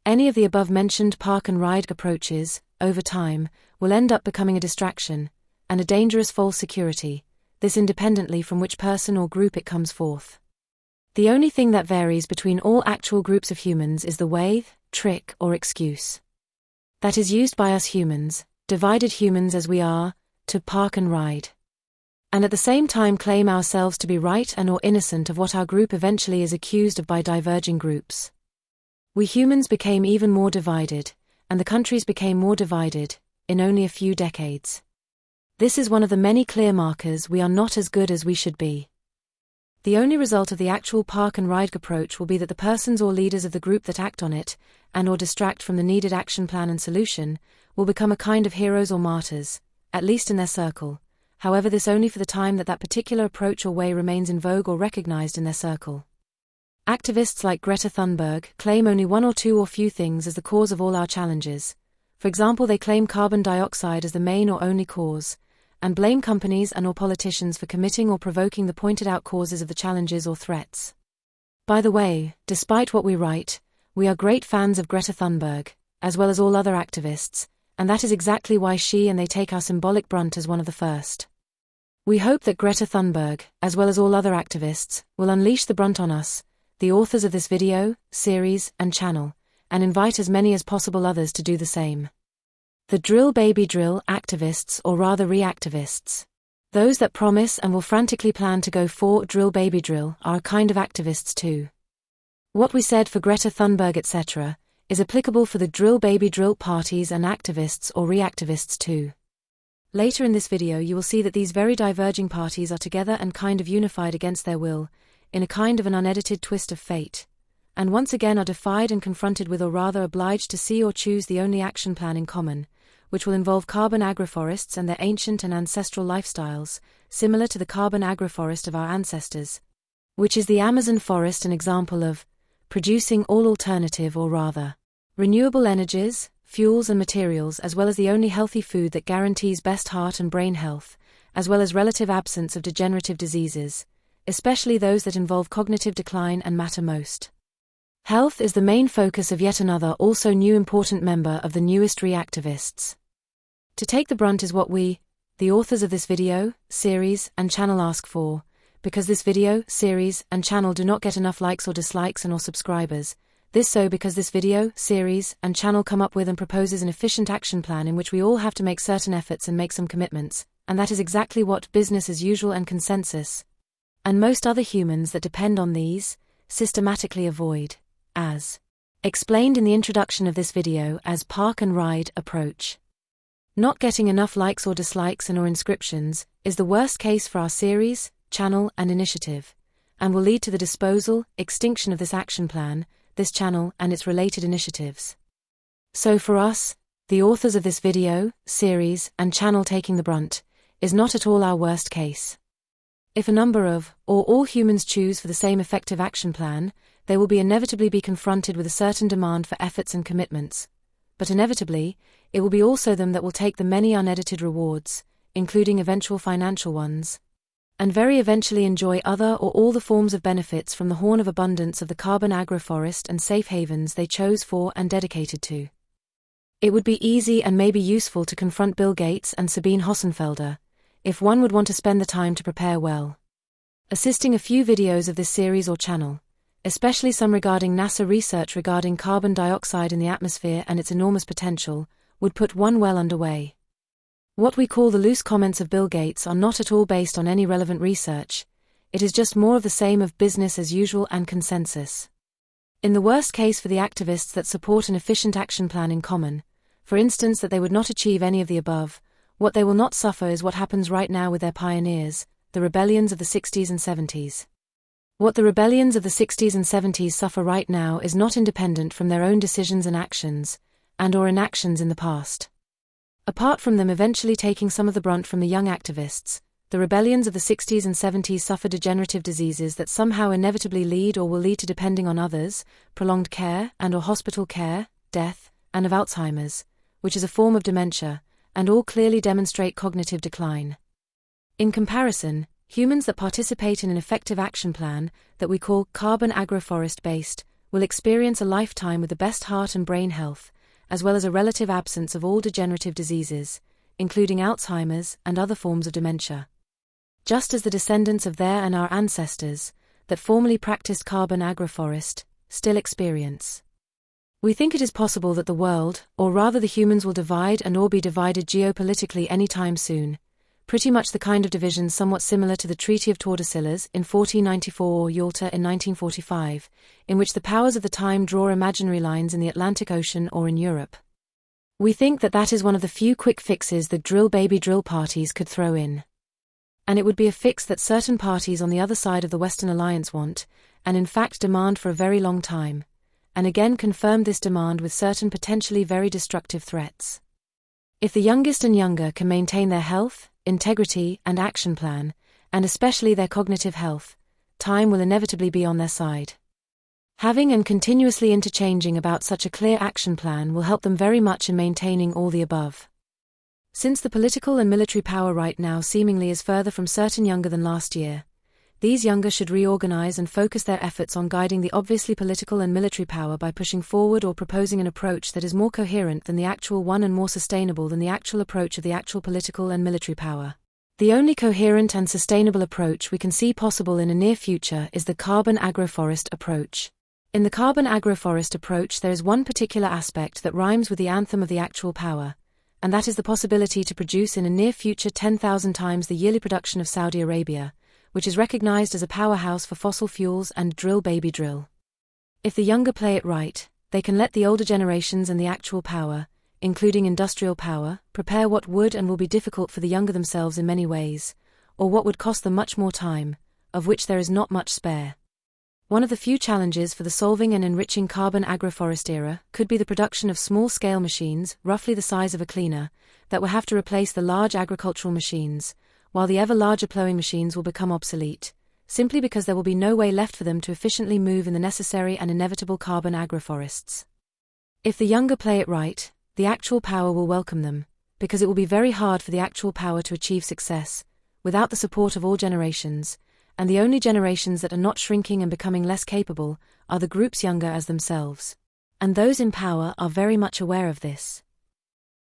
Any of the above-mentioned park and ride approaches, over time, will end up becoming a distraction, and a dangerous false security, this independently from which person or group it comes forth. The only thing that varies between all actual groups of humans is the way, trick, or excuse that is used by us humans, divided humans as we are, to park and ride. And at the same time claim ourselves to be right and or innocent of what our group eventually is accused of by diverging groups. We humans became even more divided, and the countries became more divided, in only a few decades. This is one of the many clear markers we are not as good as we should be. The only result of the actual park and ride approach will be that the persons or leaders of the group that act on it, and or distract from the needed action plan and solution, will become a kind of heroes or martyrs, at least in their circle, however this only for the time that particular approach or way remains in vogue or recognized in their circle. Activists like Greta Thunberg claim only one or two or few things as the cause of all our challenges. For example, they claim carbon dioxide as the main or only cause, and blame companies and or politicians for committing or provoking the pointed out causes of the challenges or threats. By the way, despite what we write, we are great fans of Greta Thunberg, as well as all other activists, and that is exactly why she and they take our symbolic brunt as one of the first. We hope that Greta Thunberg, as well as all other activists, will unleash the brunt on us, the authors of this video, series, and channel, and invite as many as possible others to do the same. The drill baby drill activists, or rather reactivists. Those that promise and will frantically plan to go for drill baby drill are a kind of activists too. What we said for Greta Thunberg etc. is applicable for the drill baby drill parties and activists or reactivists too. Later in this video you will see that these very diverging parties are together and kind of unified against their will, in a kind of an unedited twist of fate, and once again are defied and confronted with or rather obliged to see or choose the only action plan in common, which will involve carbon agroforests and their ancient and ancestral lifestyles, similar to the carbon agroforest of our ancestors, which is the Amazon forest an example of producing all alternative or rather renewable energies, fuels and materials, as well as the only healthy food that guarantees best heart and brain health, as well as relative absence of degenerative diseases, especially those that involve cognitive decline and matter most. Health is the main focus of yet another also new important member of the newest reactivists. To take the brunt is what we, the authors of this video, series, and channel ask for, because this video, series, and channel do not get enough likes or dislikes and or subscribers. This so because this video, series, and channel come up with and proposes an efficient action plan in which we all have to make certain efforts and make some commitments, and that is exactly what business as usual and consensus, and most other humans that depend on these, systematically avoid, as explained in the introduction of this video as park and ride approach. Not getting enough likes or dislikes and or inscriptions is the worst case for our series, channel and initiative, and will lead to the disposal, extinction of this action plan, this channel and its related initiatives. So for us, the authors of this video, series and channel taking the brunt, is not at all our worst case. If a number of, or all humans choose for the same effective action plan, they will inevitably be confronted with a certain demand for efforts and commitments. But inevitably, it will be also them that will take the many unedited rewards, including eventual financial ones, and very eventually enjoy other or all the forms of benefits from the horn of abundance of the carbon agroforest and safe havens they chose for and dedicated to. It would be easy and maybe useful to confront Bill Gates and Sabine Hossenfelder, if one would want to spend the time to prepare well. Assisting a few videos of this series or channel, especially some regarding NASA research regarding carbon dioxide in the atmosphere and its enormous potential, would put one well underway. What we call the loose comments of Bill Gates are not at all based on any relevant research, it is just more of the same of business as usual and consensus. In the worst case for the activists that support an efficient action plan in common, for instance that they would not achieve any of the above, what they will not suffer is what happens right now with their pioneers, the rebellions of the 60s and 70s. What the rebellions of the 60s and 70s suffer right now is not independent from their own decisions and actions, and or inactions in the past. Apart from them eventually taking some of the brunt from the young activists, the rebellions of the 60s and 70s suffer degenerative diseases that somehow inevitably lead or will lead to, depending on others, prolonged care and or hospital care, death, and of Alzheimer's, which is a form of dementia, and all clearly demonstrate cognitive decline. In comparison, humans that participate in an effective action plan, that we call carbon agroforest based, will experience a lifetime with the best heart and brain health, as well as a relative absence of all degenerative diseases, including Alzheimer's and other forms of dementia. Just as the descendants of their and our ancestors, that formerly practiced carbon agroforest, still experience. We think it is possible that the world, or rather the humans, will divide and or be divided geopolitically anytime soon, pretty much the kind of division somewhat similar to the Treaty of Tordesillas in 1494 or Yalta in 1945, in which the powers of the time draw imaginary lines in the Atlantic Ocean or in Europe. We think that that is one of the few quick fixes the drill baby drill parties could throw in. And it would be a fix that certain parties on the other side of the Western Alliance want, and in fact demand for a very long time, and again confirmed this demand with certain potentially very destructive threats. If the youngest and younger can maintain their health, integrity, and action plan, and especially their cognitive health, time will inevitably be on their side. Having and continuously interchanging about such a clear action plan will help them very much in maintaining all the above. Since the political and military power right now seemingly is further from certain younger than last year, these younger should reorganize and focus their efforts on guiding the obviously political and military power by pushing forward or proposing an approach that is more coherent than the actual one and more sustainable than the actual approach of the actual political and military power. The only coherent and sustainable approach we can see possible in a near future is the Carbon Agroforest Approach. In the Carbon Agroforest Approach there is one particular aspect that rhymes with the anthem of the actual power, and that is the possibility to produce in a near future 10,000 times the yearly production of Saudi Arabia, which is recognized as a powerhouse for fossil fuels and drill baby drill. If the younger play it right, they can let the older generations and the actual power, including industrial power, prepare what would and will be difficult for the younger themselves in many ways, or what would cost them much more time, of which there is not much spare. One of the few challenges for the solving and enriching carbon agroforest era could be the production of small-scale machines, roughly the size of a cleaner, that will have to replace the large agricultural machines, while the ever larger ploughing machines will become obsolete, simply because there will be no way left for them to efficiently move in the necessary and inevitable carbon agroforests. If the younger play it right, the actual power will welcome them, because it will be very hard for the actual power to achieve success, without the support of all generations, and the only generations that are not shrinking and becoming less capable are the groups younger as themselves. And those in power are very much aware of this.